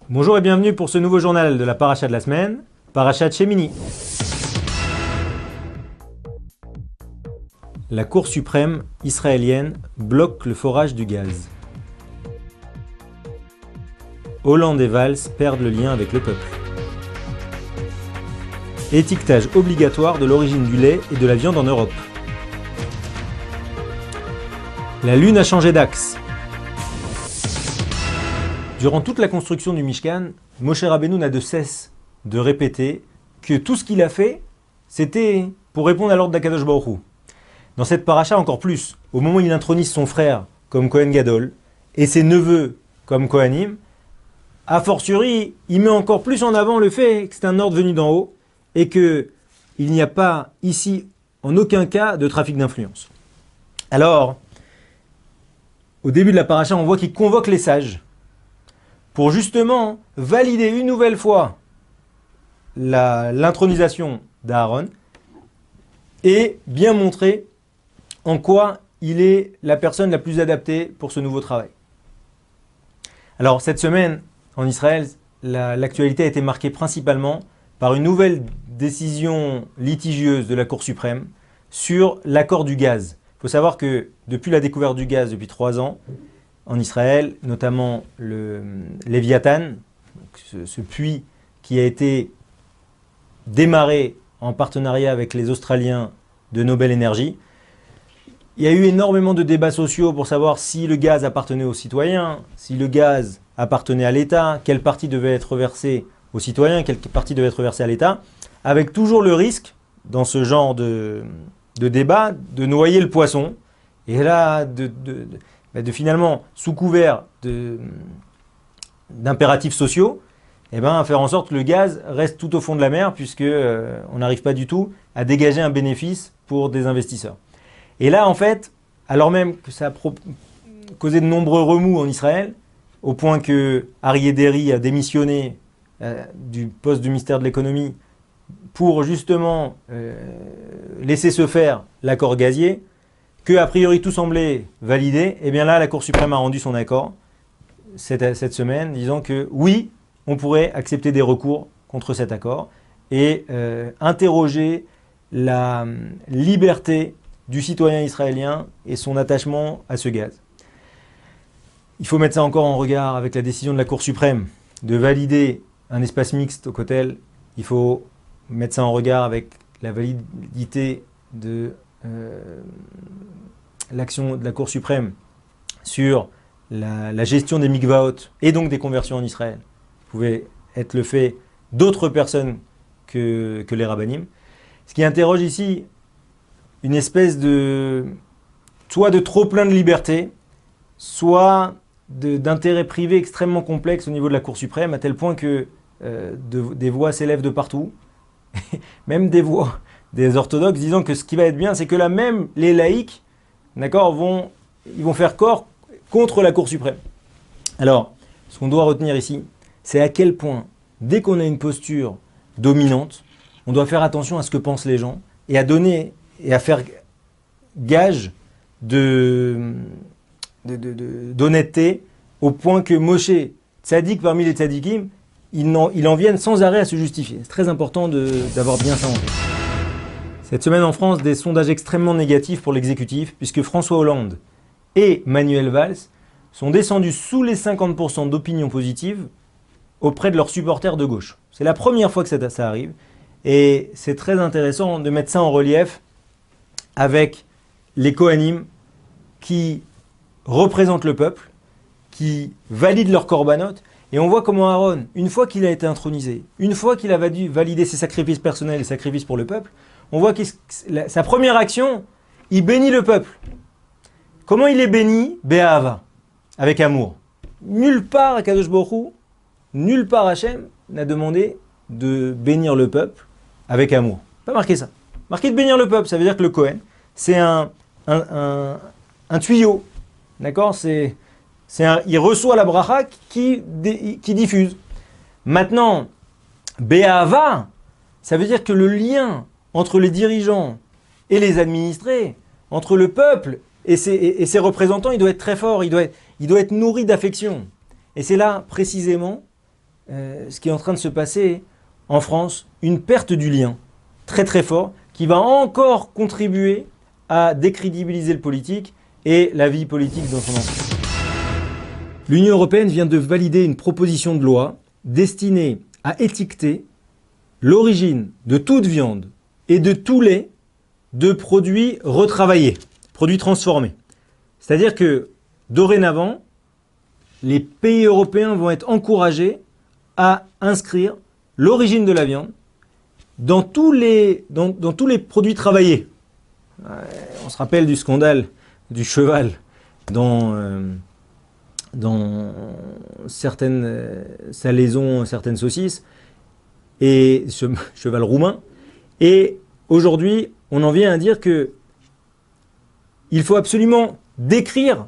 Bonjour et bienvenue pour ce nouveau journal de la paracha de la semaine, paracha de Shemini. La Cour suprême israélienne bloque le forage du gaz. Hollande et Valls perdent le lien avec le peuple. Étiquetage obligatoire de l'origine du lait et de la viande en Europe. La Lune a changé d'axe. Durant toute la construction du Mishkan, Moshe Rabbeinu n'a de cesse de répéter que tout ce qu'il a fait, c'était pour répondre à l'ordre d'Akadosh Baruch Hu. Dans cette paracha encore plus, au moment où il intronise son frère comme Kohen Gadol et ses neveux comme Kohanim, a fortiori, il met encore plus en avant le fait que c'est un ordre venu d'en haut et qu'il n'y a pas ici, en aucun cas, de trafic d'influence. Alors, au début de la paracha, on voit qu'il convoque les sages pour justement valider une nouvelle fois l'intronisation d'Aaron et bien montrer en quoi il est la personne la plus adaptée pour ce nouveau travail. Alors cette semaine, en Israël, l'actualité a été marquée principalement par une nouvelle décision litigieuse de la Cour suprême sur l'accord du gaz. Il faut savoir que depuis la découverte du gaz, depuis 3 ans, en Israël, notamment le Léviathan, ce puits qui a été démarré en partenariat avec les Australiens de Nobel Energy. Il y a eu énormément de débats sociaux pour savoir si le gaz appartenait aux citoyens, si le gaz appartenait à l'État, quelle partie devait être versée aux citoyens, quelle partie devait être versée à l'État, avec toujours le risque, dans ce genre de débat, de noyer le poisson, et là, de finalement, sous couvert d'impératifs sociaux, faire en sorte que le gaz reste tout au fond de la mer, puisque on n'arrive pas du tout à dégager un bénéfice pour des investisseurs. Et là, en fait, alors même que ça a causé de nombreux remous en Israël, au point que Aryeh Deri a démissionné du poste du ministère de l'économie pour justement laisser se faire l'accord gazier, que a priori tout semblait validé, et bien là la Cour suprême a rendu son accord cette semaine, disant que oui, on pourrait accepter des recours contre cet accord et interroger la liberté du citoyen israélien et son attachement à ce gaz. Il faut mettre ça encore en regard avec la décision de la Cour suprême de valider un espace mixte au Kotel. Il faut mettre ça en regard avec la validité de l'action de la Cour suprême sur la gestion des mikvaot et donc des conversions en Israël. Pouvait être le fait d'autres personnes que les rabbanim. Ce qui interroge ici une espèce soit de trop plein de liberté, soit d'intérêts privés extrêmement complexes au niveau de la Cour suprême, à tel point que des voix s'élèvent de partout, même des voix des orthodoxes disant que ce qui va être bien, c'est que là même les laïcs, d'accord, ils vont faire corps contre la Cour suprême. Alors, ce qu'on doit retenir ici, c'est à quel point, dès qu'on a une posture dominante, on doit faire attention à ce que pensent les gens et à donner et à faire gage d'honnêteté au point que Moshe, tzaddik parmi les tzaddikim, il en vienne sans arrêt à se justifier. C'est très important d'avoir bien ça en tête. Cette semaine en France, des sondages extrêmement négatifs pour l'exécutif, puisque François Hollande et Manuel Valls sont descendus sous les 50% d'opinion positive auprès de leurs supporters de gauche. C'est la première fois que ça arrive, et c'est très intéressant de mettre ça en relief avec les Kohanim qui représentent le peuple, qui valident leurs korbanot, et on voit comment Aaron, une fois qu'il a été intronisé, une fois qu'il a validé ses sacrifices personnels et sacrifices pour le peuple, on voit que sa première action, il bénit le peuple. Comment il est béni? Be'ahava, avec amour. Nulle part, Akadosh Baruch Hu, nulle part Hachem n'a demandé de bénir le peuple avec amour. Pas marqué ça. Marqué de bénir le peuple, ça veut dire que le Kohen, c'est un tuyau. D'accord? Il reçoit la bracha qui diffuse. Maintenant, Be'ahava, ça veut dire que le lien entre les dirigeants et les administrés, entre le peuple et ses représentants, il doit être très fort, il doit être nourri d'affection. Et c'est là, précisément, ce qui est en train de se passer en France, une perte du lien très très fort qui va encore contribuer à décrédibiliser le politique et la vie politique dans son ensemble. L'Union européenne vient de valider une proposition de loi destinée à étiqueter l'origine de toute viande et de tout lait de produits retravaillés, produits transformés. C'est-à-dire que dorénavant, les pays européens vont être encouragés à inscrire l'origine de la viande dans tous les produits travaillés. On se rappelle du scandale du cheval dans certaines salaisons, certaines saucisses, et ce cheval roumain. Et aujourd'hui, on en vient à dire que il faut absolument décrire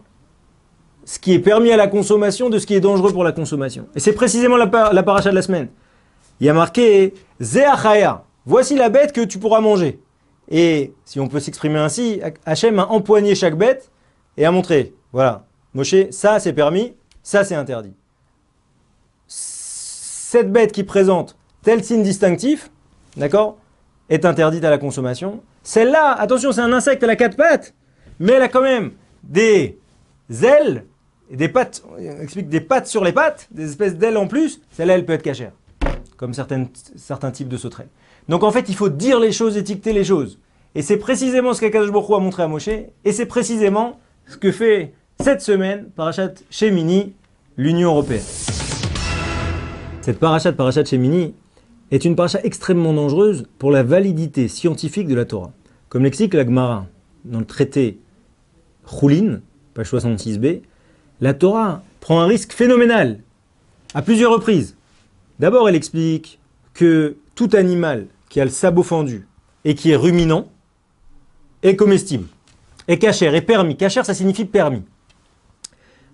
ce qui est permis à la consommation de ce qui est dangereux pour la consommation. Et c'est précisément la paracha de la semaine. Il y a marqué « Zeachaya », voici la bête que tu pourras manger. Et si on peut s'exprimer ainsi, Hachem a empoigné chaque bête et a montré, voilà, Moshe, ça c'est permis, ça c'est interdit. Cette bête qui présente tel signe distinctif, d'accord, est interdite à la consommation. Celle-là, attention, c'est un insecte, elle a 4 pattes, mais elle a quand même des ailes, et des pattes, on explique des pattes sur les pattes, des espèces d'ailes en plus, celle-là elle peut être cachère, comme certains types de sauterelles. Donc en fait, il faut dire les choses, étiqueter les choses. Et c'est précisément ce qu'Akadosh Baruch Hu a montré à Moshe, et c'est précisément ce que fait cette semaine Parashat Shemini, l'Union européenne. Cette Parashat Shemini, est une paracha extrêmement dangereuse pour la validité scientifique de la Torah. Comme l'explique la Gemara dans le traité Choulin, page 66b, la Torah prend un risque phénoménal à plusieurs reprises. D'abord, elle explique que tout animal qui a le sabot fendu et qui est ruminant est comestible, est kasher, est permis. Kasher, ça signifie permis.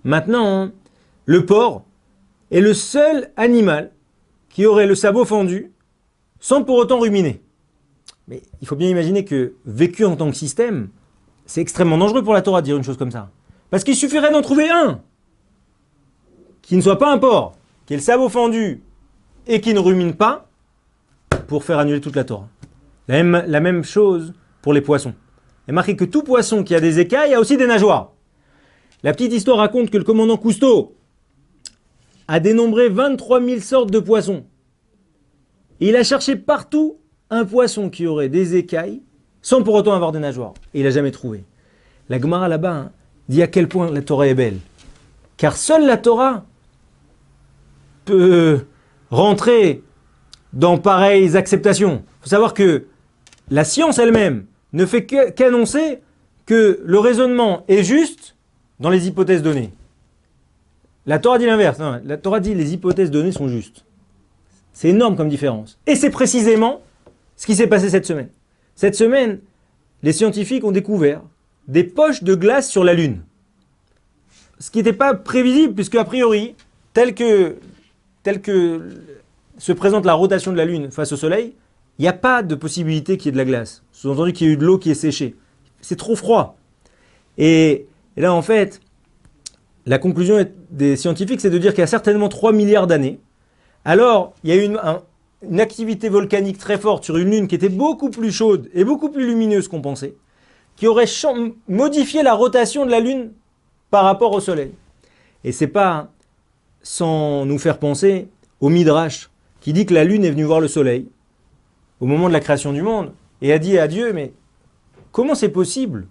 Maintenant, le porc est le seul animal qui aurait le sabot fendu sans pour autant ruminer. Mais il faut bien imaginer que, vécu en tant que système, c'est extrêmement dangereux pour la Torah de dire une chose comme ça. Parce qu'il suffirait d'en trouver un qui ne soit pas un porc, qui ait le sabot fendu et qui ne rumine pas, pour faire annuler toute la Torah. La même chose pour les poissons. Il est marqué que tout poisson qui a des écailles a aussi des nageoires. La petite histoire raconte que le commandant Cousteau a dénombré 23 000 sortes de poissons. Et il a cherché partout un poisson qui aurait des écailles sans pour autant avoir des nageoires. Et il n'a jamais trouvé. La Gemara là-bas dit à quel point la Torah est belle. Car seule la Torah peut rentrer dans pareilles acceptations. Il faut savoir que la science elle-même ne fait qu'annoncer que le raisonnement est juste dans les hypothèses données. La Torah dit l'inverse. Non, la Torah dit les hypothèses données sont justes. C'est énorme comme différence. Et c'est précisément ce qui s'est passé cette semaine. Cette semaine, les scientifiques ont découvert des poches de glace sur la Lune. Ce qui n'était pas prévisible, puisque a priori, tel que se présente la rotation de la Lune face au Soleil, il n'y a pas de possibilité qu'il y ait de la glace. Sous-entendu qu'il y ait eu de l'eau qui est séchée. C'est trop froid. Et là, en fait, la conclusion des scientifiques, c'est de dire qu'il y a certainement 3 milliards d'années. Alors, il y a eu une activité volcanique très forte sur une Lune qui était beaucoup plus chaude et beaucoup plus lumineuse qu'on pensait, qui aurait modifié la rotation de la Lune par rapport au Soleil. Et c'est pas sans nous faire penser au Midrash, qui dit que la Lune est venue voir le Soleil au moment de la création du monde et a dit à Dieu, mais comment c'est possible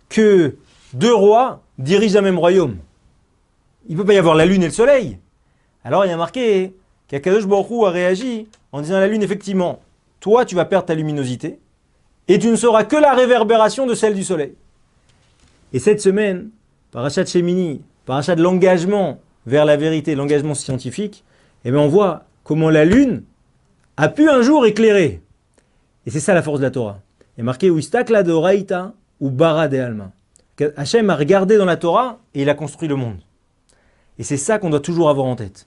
que 2 rois dirigent un même royaume? Il ne peut pas y avoir la Lune et le Soleil. Alors il y a marqué qu'Akadosh Baruch Hu a réagi en disant à la Lune, effectivement, toi tu vas perdre ta luminosité et tu ne sauras que la réverbération de celle du Soleil. Et cette semaine, Parashat Shemini, Parashat de l'engagement vers la vérité, l'engagement scientifique, eh bien on voit comment la Lune a pu un jour éclairer. Et c'est ça la force de la Torah. Il est marqué Uistakla de Oraita ou Bara de Alma. Hachem a regardé dans la Torah et il a construit le monde. Et c'est ça qu'on doit toujours avoir en tête.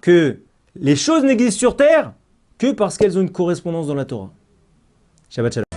Que les choses n'existent sur terre que parce qu'elles ont une correspondance dans la Torah. Shabbat Shalom.